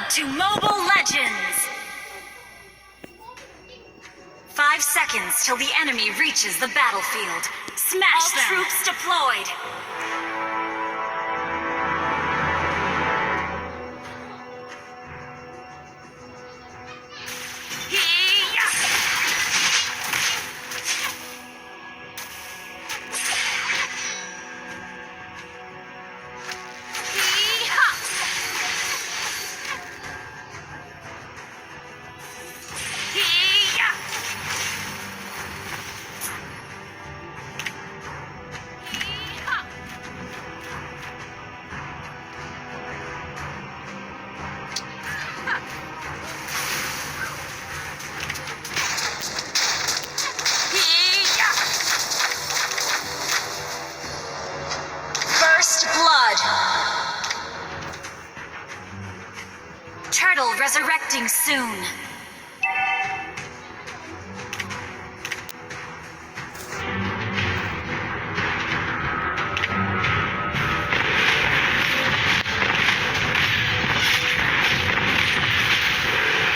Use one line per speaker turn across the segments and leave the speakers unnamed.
to Mobile Legends! 5 seconds till the enemy reaches the battlefield. Smash them! All troops deployed! Turtle resurrecting soon.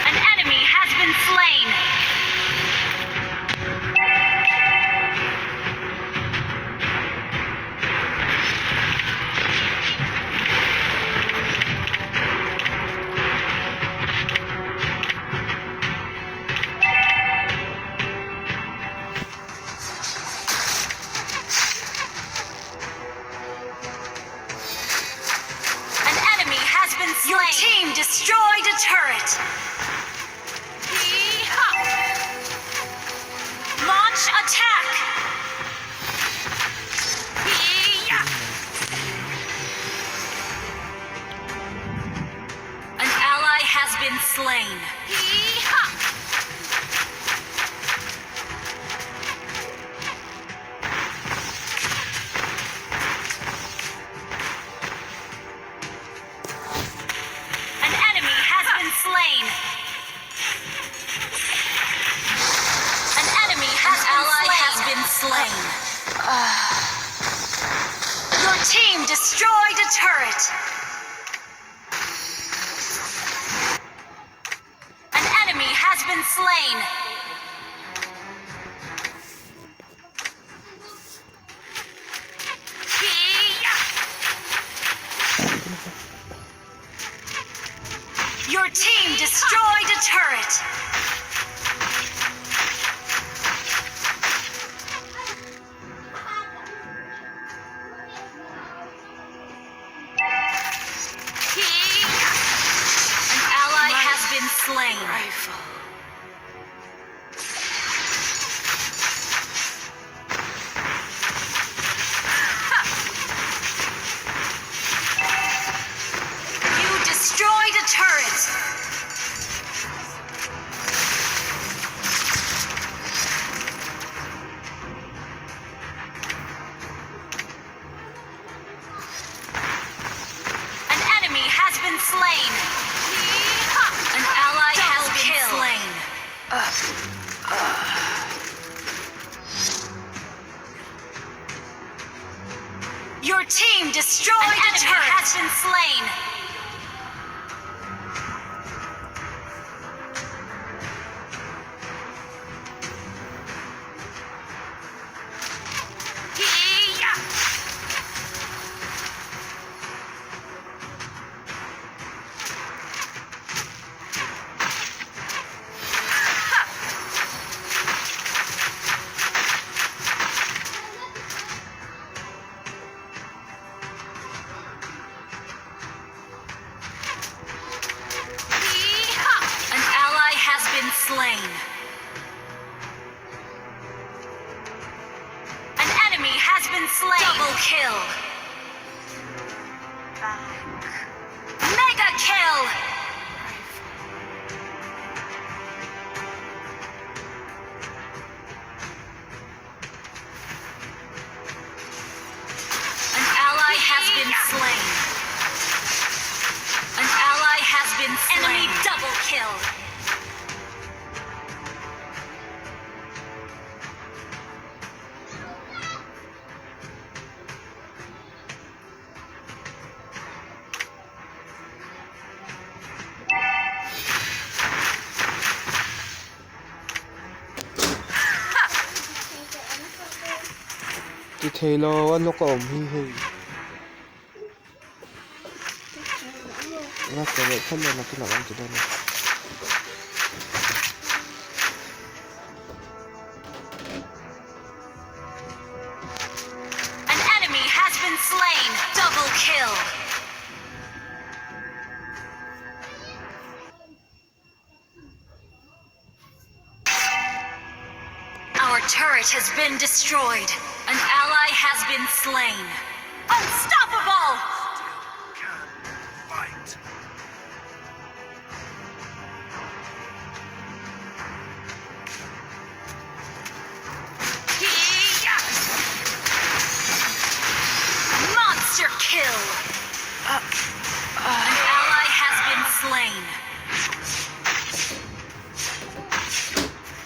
An enemy has been slain. Your team destroyed a turret! Launch attack! An ally has been slain. Slain. An enemy has been slain. Your team destroyed a turret. An enemy has been slain. Your team destroyed a turret! An ally has been slain. Destroyed a turret! An enemy has been slain! An ally has been slain! Your team destroyed a turret! Has been slain! Slain. An enemy has been slain. Double kill. Mega kill. An ally has been slain. An ally has been slain. Enemy double kill.
디테일러와 녹과 엄히해 나한테 ፈል려 나한테 나간지 너네
An enemy has been slain. Double kill. Our turret has been destroyed. An ally has been slain. Unstoppable!
Fight.
Monster kill! An ally has been slain.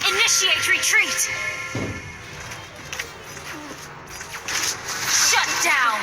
Initiate retreat! Shut down!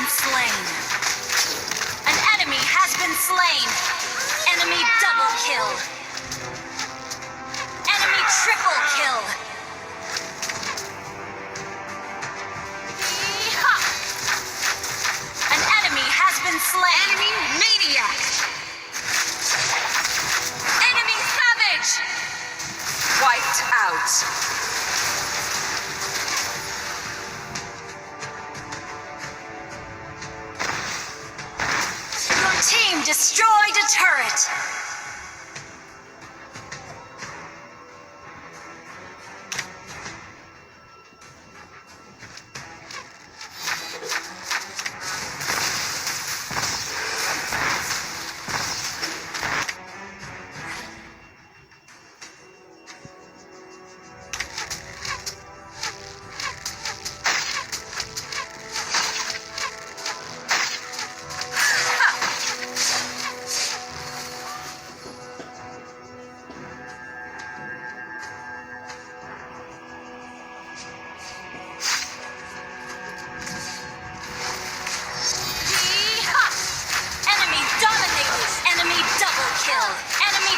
Slain. An enemy has been slain. Enemy double kill. Enemy triple kill. Yeehaw! An enemy has been slain. Enemy maniac. Enemy savage. Wiped out. Team destroyed a turret!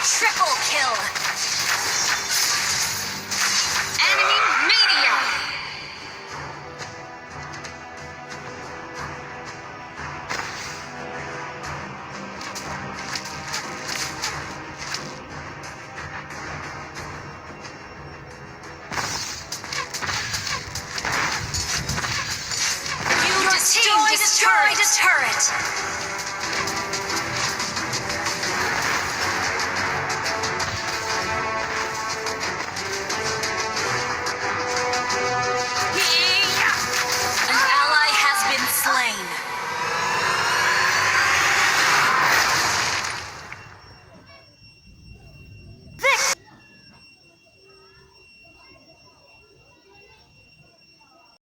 Triple kill! Enemy mania! You destroyed a turret!